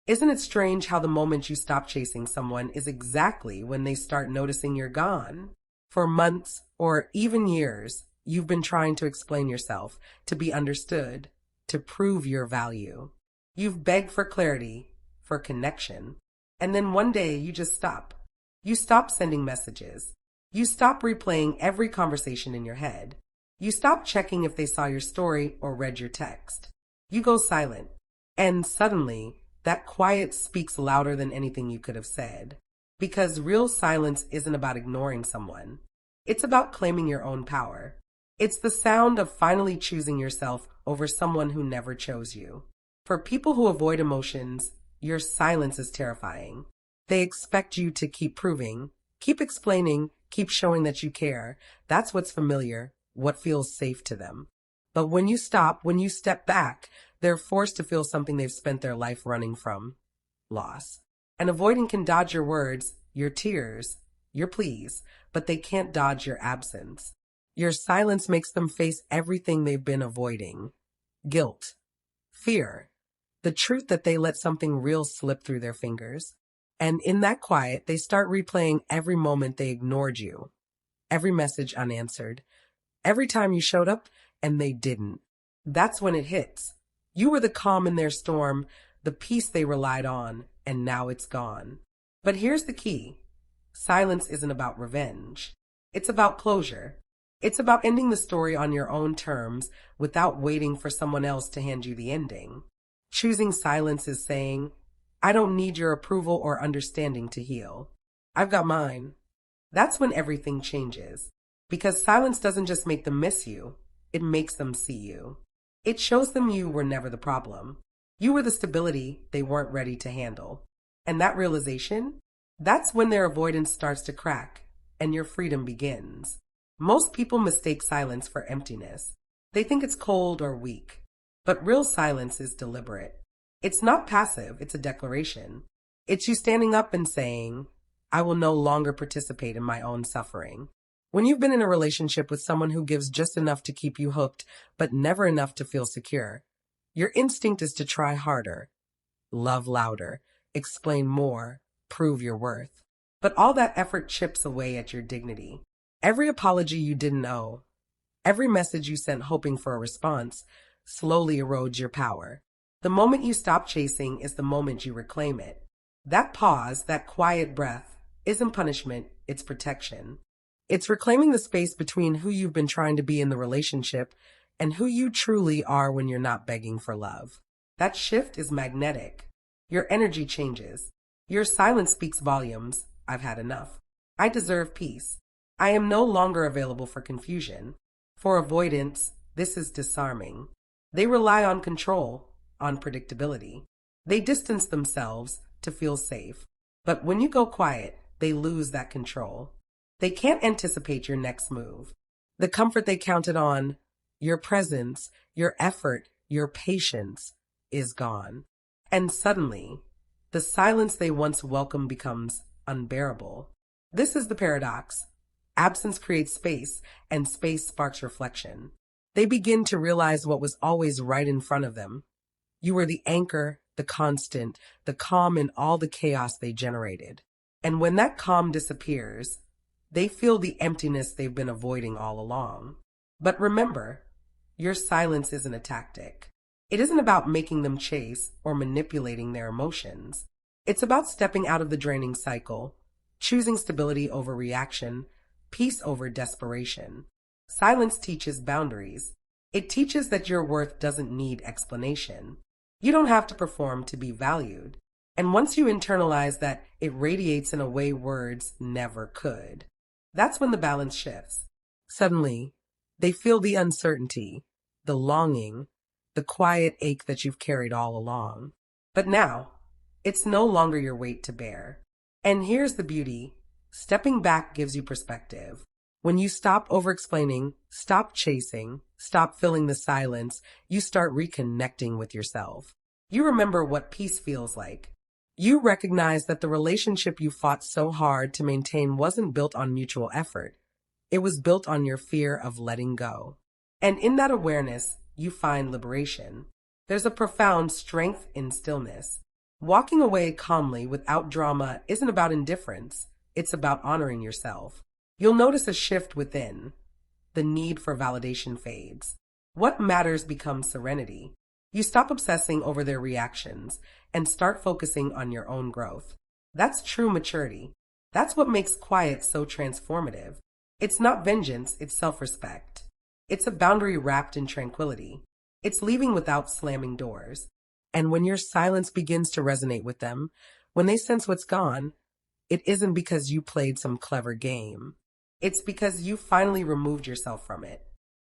Isn't it strange how the moment you stop chasing someone is exactly when they start noticing you're gone? For months or even years, you've been trying to explain yourself, to be understood, to prove your value. You've begged for clarity, for connection, and then one day you just stop. You stop sending messages. You stop replaying every conversation in your head. You stop checking if they saw your story or read your text. You go silent, and suddenly, that quiet speaks louder than anything you could have said. Because real silence isn't about ignoring someone. It's about claiming your own power. It's the sound of finally choosing yourself over someone who never chose you. For people who avoid emotions, your silence is terrifying. They expect you to keep proving, keep explaining, keep showing that you care. That's what's familiar, what feels safe to them. But when you stop, when you step back, they're forced to feel something they've spent their life running from: loss. And avoiding can dodge your words, your tears, your pleas, but they can't dodge your absence. Your silence makes them face everything they've been avoiding: guilt, fear, the truth that they let something real slip through their fingers. And in that quiet, they start replaying every moment they ignored you, every message unanswered, every time you showed up and they didn't. That's when it hits. You were the calm in their storm, the peace they relied on, and now it's gone. But here's the key. Silence isn't about revenge. It's about closure. It's about ending the story on your own terms without waiting for someone else to hand you the ending. Choosing silence is saying, I don't need your approval or understanding to heal. I've got mine. That's when everything changes. Because silence doesn't just make them miss you, it makes them see you. It shows them you were never the problem. You were the stability they weren't ready to handle. And that realization, that's when their avoidance starts to crack and your freedom begins. Most people mistake silence for emptiness. They think it's cold or weak. But real silence is deliberate. It's not passive, it's a declaration. It's you standing up and saying, I will no longer participate in my own suffering. When you've been in a relationship with someone who gives just enough to keep you hooked, but never enough to feel secure, your instinct is to try harder, love louder, explain more, prove your worth. But all that effort chips away at your dignity. Every apology you didn't owe, every message you sent hoping for a response, slowly erodes your power. The moment you stop chasing is the moment you reclaim it. That pause, that quiet breath, isn't punishment, it's protection. It's reclaiming the space between who you've been trying to be in the relationship and who you truly are when you're not begging for love. That shift is magnetic. Your energy changes. Your silence speaks volumes. I've had enough. I deserve peace. I am no longer available for confusion. For avoidance, this is disarming. They rely on control, on predictability. They distance themselves to feel safe. But when you go quiet, they lose that control. They can't anticipate your next move. The comfort they counted on, your presence, your effort, your patience, is gone. And suddenly, the silence they once welcomed becomes unbearable. This is the paradox. Absence creates space, and space sparks reflection. They begin to realize what was always right in front of them. You were the anchor, the constant, the calm in all the chaos they generated. And when that calm disappears, they feel the emptiness they've been avoiding all along. But remember, your silence isn't a tactic. It isn't about making them chase or manipulating their emotions. It's about stepping out of the draining cycle, choosing stability over reaction, peace over desperation. Silence teaches boundaries. It teaches that your worth doesn't need explanation. You don't have to perform to be valued. And once you internalize that, it radiates in a way words never could. That's when the balance shifts. Suddenly, they feel the uncertainty, the longing, the quiet ache that you've carried all along. But now, it's no longer your weight to bear. And here's the beauty. Stepping back gives you perspective. When you stop over-explaining, stop chasing, stop filling the silence, you start reconnecting with yourself. You remember what peace feels like. You recognize that the relationship you fought so hard to maintain wasn't built on mutual effort. It was built on your fear of letting go. And in that awareness, you find liberation. There's a profound strength in stillness. Walking away calmly without drama isn't about indifference, it's about honoring yourself. You'll notice a shift within. The need for validation fades. What matters becomes serenity. You stop obsessing over their reactions and start focusing on your own growth. That's true maturity. That's what makes quiet so transformative. It's not vengeance, it's self-respect. It's a boundary wrapped in tranquility. It's leaving without slamming doors. And when your silence begins to resonate with them, when they sense what's gone, it isn't because you played some clever game. It's because you finally removed yourself from it.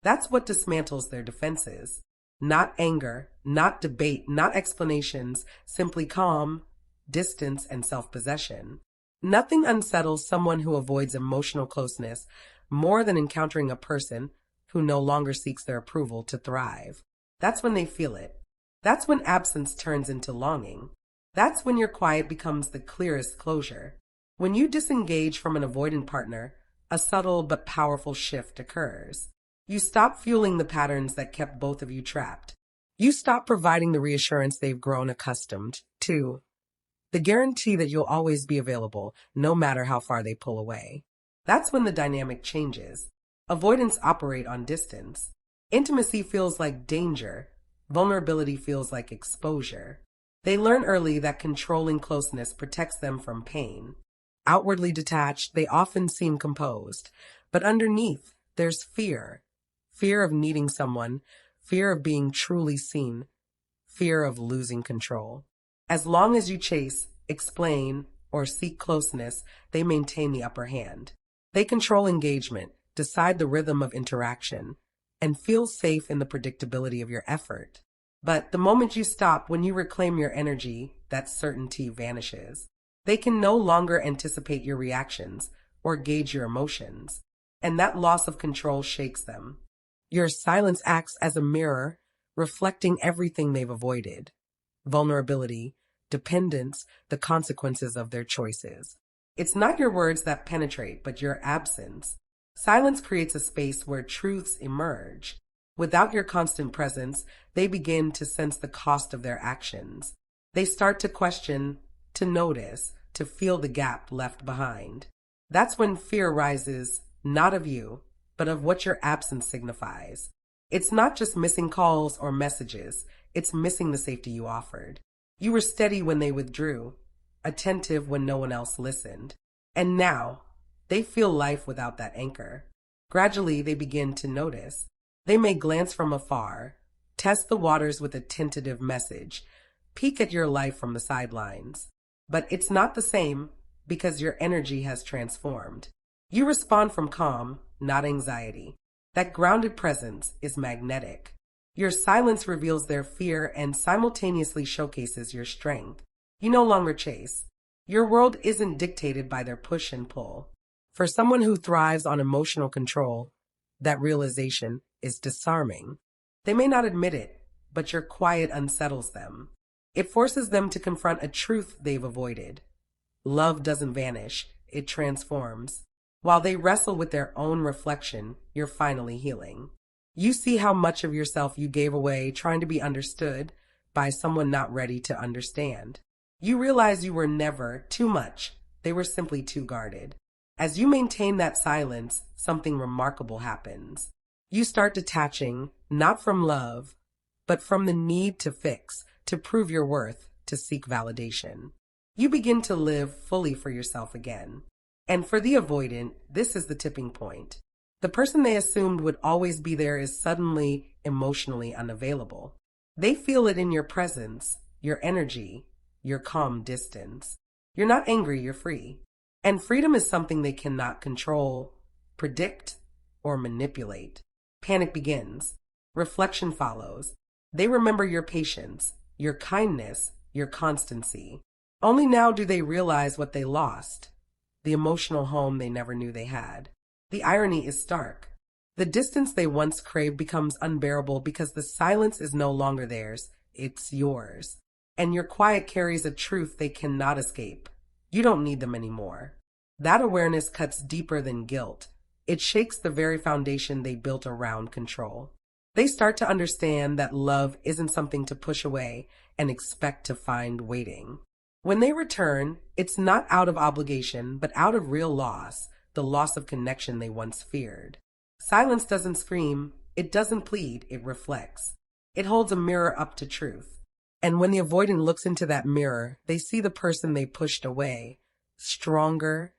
That's what dismantles their defenses. Not anger, not debate, not explanations, simply calm, distance, and self-possession. Nothing unsettles someone who avoids emotional closeness more than encountering a person who no longer seeks their approval to thrive. That's when they feel it. That's when absence turns into longing. That's when your quiet becomes the clearest closure. When you disengage from an avoidant partner, a subtle but powerful shift occurs. You stop fueling the patterns that kept both of you trapped. You stop providing the reassurance they've grown accustomed to. The guarantee that you'll always be available, no matter how far they pull away. That's when the dynamic changes. Avoidance operates on distance. Intimacy feels like danger. Vulnerability feels like exposure. They learn early that controlling closeness protects them from pain. Outwardly detached, they often seem composed, but underneath, there's fear. Fear of needing someone, fear of being truly seen, fear of losing control. As long as you chase, explain, or seek closeness, they maintain the upper hand. They control engagement, decide the rhythm of interaction, and feel safe in the predictability of your effort. But the moment you stop, when you reclaim your energy, that certainty vanishes. They can no longer anticipate your reactions or gauge your emotions, and that loss of control shakes them. Your silence acts as a mirror, reflecting everything they've avoided. Vulnerability, dependence, the consequences of their choices. It's not your words that penetrate, but your absence. Silence creates a space where truths emerge. Without your constant presence, they begin to sense the cost of their actions. They start to question, to notice, to feel the gap left behind. That's when fear rises, not of you, but of what your absence signifies. It's not just missing calls or messages, it's missing the safety you offered. You were steady when they withdrew, attentive when no one else listened. And now, they feel life without that anchor. Gradually, they begin to notice. They may glance from afar, test the waters with a tentative message, peek at your life from the sidelines. But it's not the same because your energy has transformed. You respond from calm, not anxiety. That grounded presence is magnetic. Your silence reveals their fear and simultaneously showcases your strength. You no longer chase. Your world isn't dictated by their push and pull. For someone who thrives on emotional control, that realization is disarming. They may not admit it, but your quiet unsettles them. It forces them to confront a truth they've avoided. Love doesn't vanish, it transforms. While they wrestle with their own reflection, you're finally healing. You see how much of yourself you gave away trying to be understood by someone not ready to understand. You realize you were never too much, they were simply too guarded. As you maintain that silence, something remarkable happens. You start detaching, not from love, but from the need to fix, to prove your worth, to seek validation. You begin to live fully for yourself again. And for the avoidant, this is the tipping point. The person they assumed would always be there is suddenly emotionally unavailable. They feel it in your presence, your energy, your calm distance. You're not angry, you're free. And freedom is something they cannot control, predict, or manipulate. Panic begins. Reflection follows. They remember your patience, your kindness, your constancy. Only now do they realize what they lost. The emotional home they never knew they had. The irony is stark. The distance they once craved becomes unbearable because the silence is no longer theirs, it's yours. And your quiet carries a truth they cannot escape. You don't need them anymore. That awareness cuts deeper than guilt. It shakes the very foundation they built around control. They start to understand that love isn't something to push away and expect to find waiting. When they return, it's not out of obligation, but out of real loss, the loss of connection they once feared. Silence doesn't scream, it doesn't plead, it reflects. It holds a mirror up to truth. And when the avoidant looks into that mirror, they see the person they pushed away, stronger,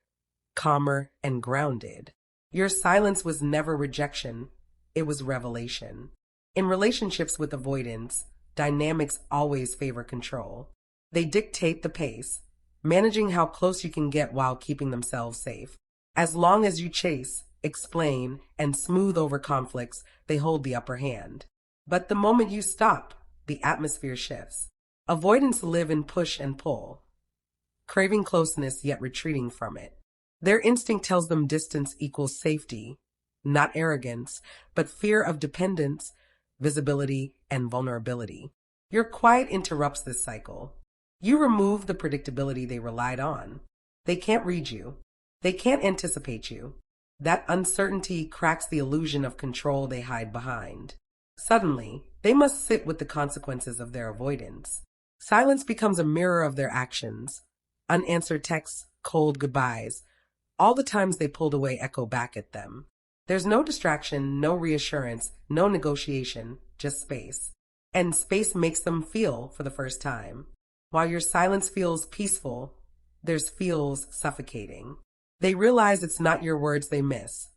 calmer, and grounded. Your silence was never rejection, it was revelation. In relationships with avoidance, dynamics always favor control. They dictate the pace, managing how close you can get while keeping themselves safe. As long as you chase, explain, and smooth over conflicts, they hold the upper hand. But the moment you stop, the atmosphere shifts. Avoidants live in push and pull, craving closeness yet retreating from it. Their instinct tells them distance equals safety, not arrogance, but fear of dependence, visibility, and vulnerability. Your quiet interrupts this cycle. You remove the predictability they relied on. They can't read you. They can't anticipate you. That uncertainty cracks the illusion of control they hide behind. Suddenly, they must sit with the consequences of their avoidance. Silence becomes a mirror of their actions. Unanswered texts, cold goodbyes. All the times they pulled away echo back at them. There's no distraction, no reassurance, no negotiation, just space. And space makes them feel for the first time. While your silence feels peaceful, theirs feels suffocating. They realize it's not your words they miss.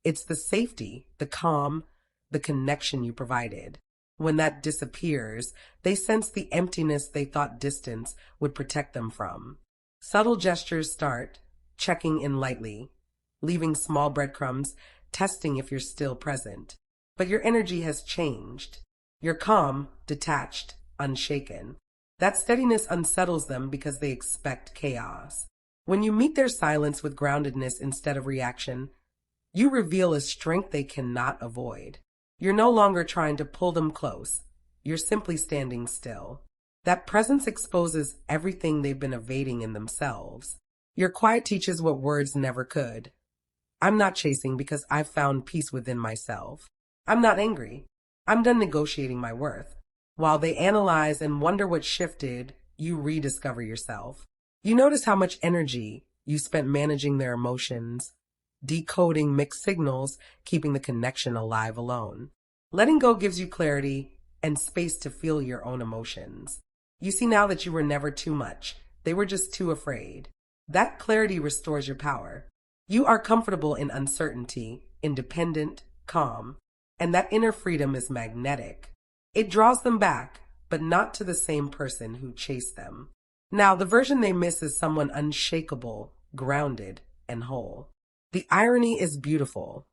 It's the safety, the calm, the connection you provided. When that disappears, they sense the emptiness they thought distance would protect them from. Subtle gestures start, checking in lightly, leaving small breadcrumbs, testing if you're still present. But your energy has changed. You're calm, detached, unshaken. That steadiness unsettles them because they expect chaos. When you meet their silence with groundedness instead of reaction, you reveal a strength they cannot avoid. You're no longer trying to pull them close. You're simply standing still. That presence exposes everything they've been evading in themselves. Your quiet teaches what words never could. I'm not chasing because I've found peace within myself. I'm not angry. I'm done negotiating my worth. While they analyze and wonder what shifted, you rediscover yourself. You notice how much energy you spent managing their emotions, decoding mixed signals, keeping the connection alive alone. Letting go gives you clarity and space to feel your own emotions. You see now that you were never too much. They were just too afraid. That clarity restores your power. You are comfortable in uncertainty, independent, calm, and that inner freedom is magnetic. It draws them back, but not to the same person who chased them. Now, the version they miss is someone unshakable, grounded, and whole. The irony is beautiful.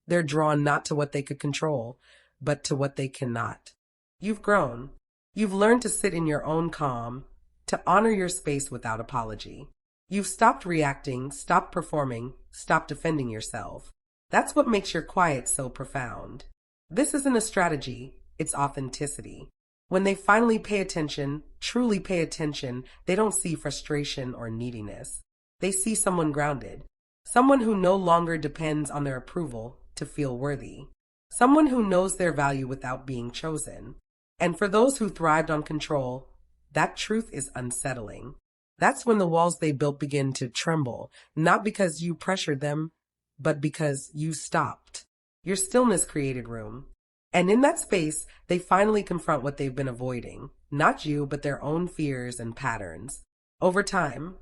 They're drawn not to what they could control, but to what they cannot. You've grown. You've learned to sit in your own calm, to honor your space without apology. You've stopped reacting, stopped performing, stopped defending yourself. That's what makes your quiet so profound. This isn't a strategy, it's authenticity. When they finally pay attention, truly pay attention, they don't see frustration or neediness. They see someone grounded. Someone who no longer depends on their approval to feel worthy. Someone who knows their value without being chosen. And for those who thrived on control, that truth is unsettling. That's when the walls they built begin to tremble, not because you pressured them, but because you stopped. Your stillness created room. And in that space, they finally confront what they've been avoiding. Not you, but their own fears and patterns. Over time,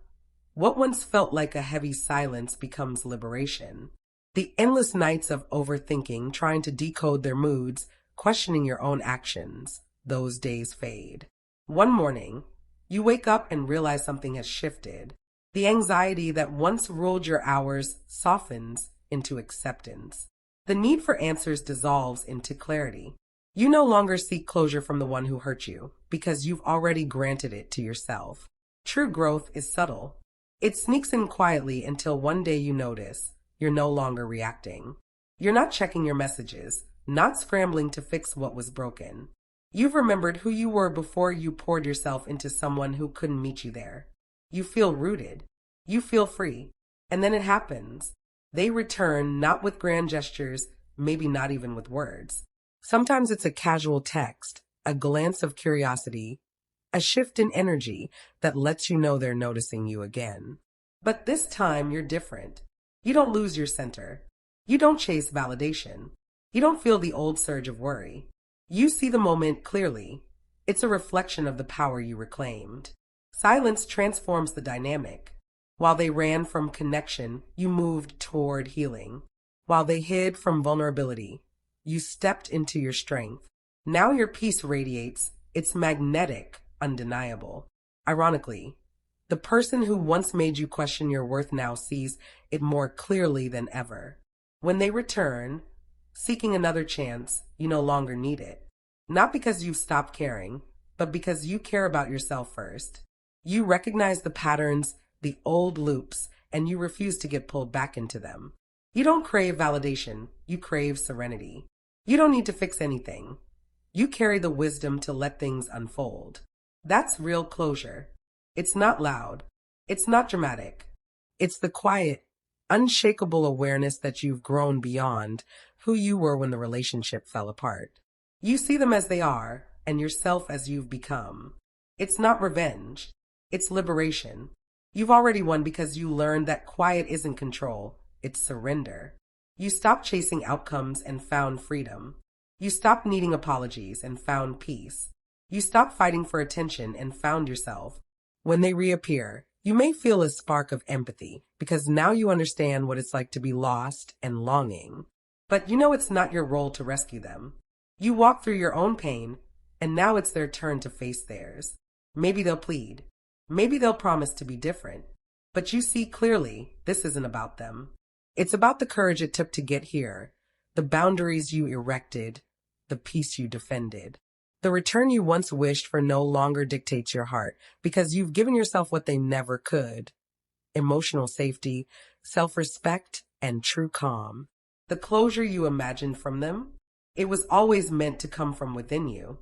what once felt like a heavy silence becomes liberation. The endless nights of overthinking, trying to decode their moods, questioning your own actions, those days fade. One morning, you wake up and realize something has shifted. The anxiety that once ruled your hours softens into acceptance. The need for answers dissolves into clarity. You no longer seek closure from the one who hurt you, because you've already granted it to yourself. True growth is subtle. It sneaks in quietly until one day you notice you're no longer reacting. You're not checking your messages, not scrambling to fix what was broken. You've remembered who you were before you poured yourself into someone who couldn't meet you there. You feel rooted. You feel free. And then it happens. They return not with grand gestures, maybe not even with words. Sometimes it's a casual text, a glance of curiosity, a shift in energy that lets you know they're noticing you again. But this time you're different. You don't lose your center. You don't chase validation. You don't feel the old surge of worry. You see the moment clearly. It's a reflection of the power you reclaimed. Silence transforms the dynamic. While they ran from connection, you moved toward healing. While they hid from vulnerability, you stepped into your strength. Now your peace radiates. It's magnetic, undeniable. Ironically, the person who once made you question your worth now sees it more clearly than ever. When they return, seeking another chance, you no longer need it. Not because you've stopped caring, but because you care about yourself first. You recognize the patterns, the old loops, and you refuse to get pulled back into them. You don't crave validation, you crave serenity. You don't need to fix anything. You carry the wisdom to let things unfold. That's real closure. It's not loud. It's not dramatic. It's the quiet, unshakable awareness that you've grown beyond who you were when the relationship fell apart. You see them as they are, and yourself as you've become. It's not revenge. It's liberation. You've already won because you learned that quiet isn't control. It's surrender. You stopped chasing outcomes and found freedom. You stopped needing apologies and found peace. You stopped fighting for attention and found yourself. When they reappear, you may feel a spark of empathy because now you understand what it's like to be lost and longing. But you know it's not your role to rescue them. You walk through your own pain, and now it's their turn to face theirs. Maybe they'll plead. Maybe they'll promise to be different. But you see clearly this isn't about them. It's about the courage it took to get here, the boundaries you erected, the peace you defended. The return you once wished for no longer dictates your heart because you've given yourself what they never could: emotional safety, self-respect, and true calm. The closure you imagined from them, it was always meant to come from within you.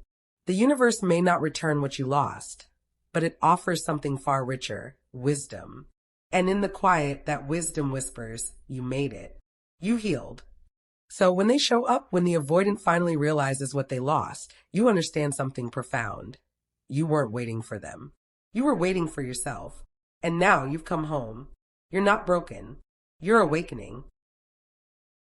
The universe may not return what you lost, but it offers something far richer: wisdom. And in the quiet, that wisdom whispers, you made it. You healed. So when they show up, when the avoidant finally realizes what they lost, you understand something profound. You weren't waiting for them. You were waiting for yourself. And now you've come home. You're not broken. You're awakening.